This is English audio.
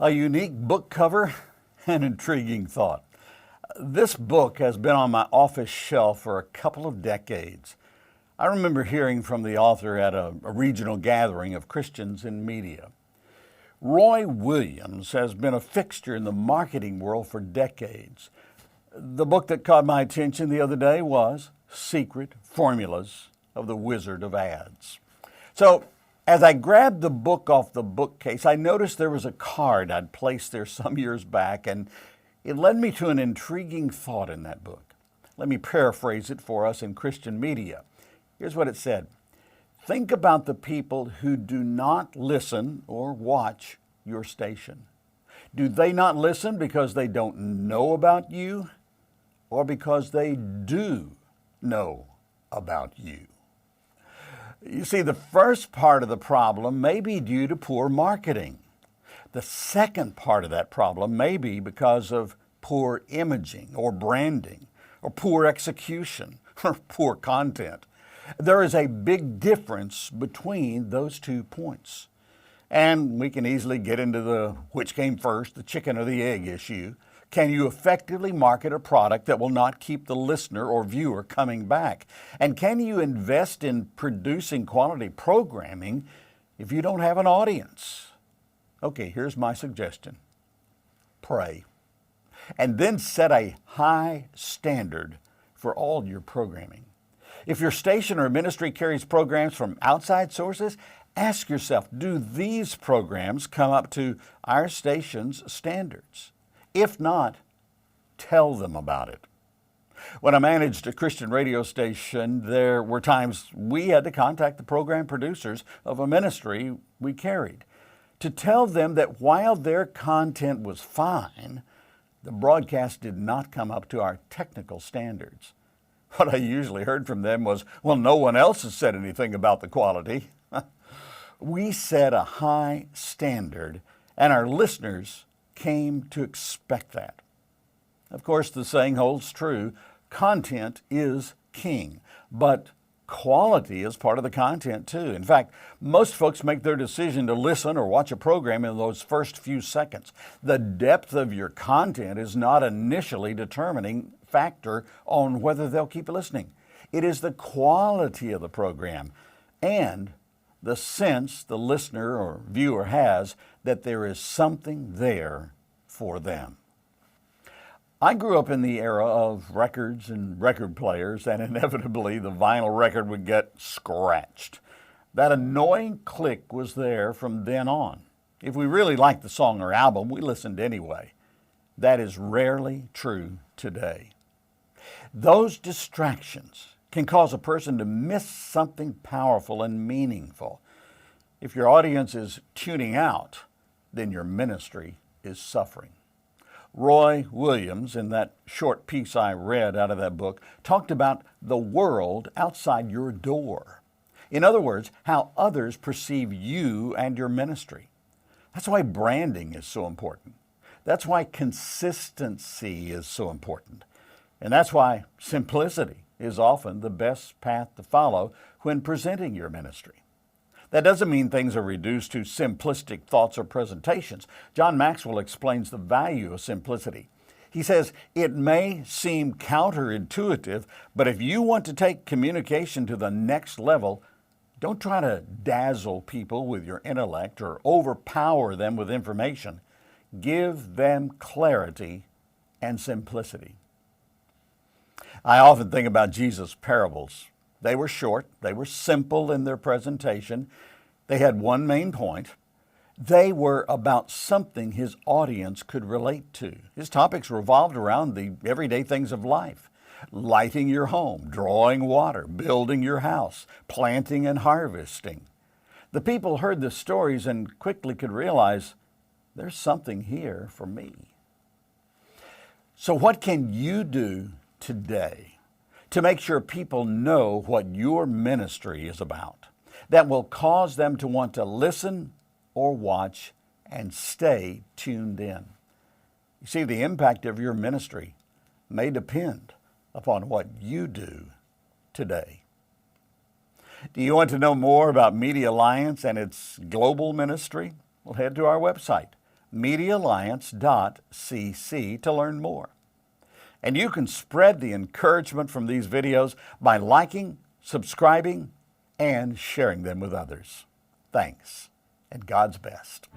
A unique book cover, an intriguing thought. This book has been on my office shelf for a couple of decades. I remember hearing from the author at a regional gathering of Christians in media. Roy Williams has been a fixture in the marketing world for decades. The book that caught my attention the other day was Secret Formulas of the Wizard of Ads. So, as I grabbed the book off the bookcase, I noticed there was a card I'd placed there some years back, and it led me to an intriguing thought in that book. Let me paraphrase it for us in Christian media. Here's what it said. Think about the people who do not listen or watch your station. Do they not listen because they don't know about you, or because they do know about you? You see, the first part of the problem may be due to poor marketing. The second part of that problem may be because of poor imaging or branding or poor execution or poor content. There is a big difference between those 2 points. And we can easily get into the which came first, the chicken or the egg issue. Can you effectively market a product that will not keep the listener or viewer coming back? And can you invest in producing quality programming if you don't have an audience? Okay, here's my suggestion. Pray. And then set a high standard for all your programming. If your station or ministry carries programs from outside sources, ask yourself, do these programs come up to our station's standards? If not, tell them about it. When I managed a Christian radio station, there were times we had to contact the program producers of a ministry we carried to tell them that while their content was fine, the broadcast did not come up to our technical standards. What I usually heard from them was, well, no one else has said anything about the quality. We set a high standard, and our listeners came to expect that. Of course, the saying holds true, content is king, but quality is part of the content too. In fact, most folks make their decision to listen or watch a program in those first few seconds. The depth of your content is not initially determining factor on whether they'll keep listening. It is the quality of the program and the sense the listener or viewer has that there is something there for them. I grew up in the era of records and record players, and inevitably the vinyl record would get scratched. That annoying click was there from then on. If we really liked the song or album, we listened anyway. That is rarely true today. Those distractions can cause a person to miss something powerful and meaningful. If your audience is tuning out, then your ministry is suffering. Roy Williams, in that short piece I read out of that book, talked about the world outside your door. In other words, how others perceive you and your ministry. That's why branding is so important. That's why consistency is so important. And that's why simplicity is often the best path to follow when presenting your ministry. That doesn't mean things are reduced to simplistic thoughts or presentations. John Maxwell explains the value of simplicity. He says, it may seem counterintuitive, but if you want to take communication to the next level, don't try to dazzle people with your intellect or overpower them with information. Give them clarity and simplicity. I often think about Jesus' parables. They were short, they were simple in their presentation, they had one main point. They were about something his audience could relate to. His topics revolved around the everyday things of life. Lighting your home, drawing water, building your house, planting and harvesting. The people heard the stories and quickly could realize there's something here for me. So what can you do today to make sure people know what your ministry is about, that will cause them to want to listen or watch and stay tuned in? You see, the impact of your ministry may depend upon what you do today. Do you want to know more about Media Alliance and its global ministry? Well, head to our website, medialliance.cc to learn more. And you can spread the encouragement from these videos by liking, subscribing, and sharing them with others. Thanks, and God's best.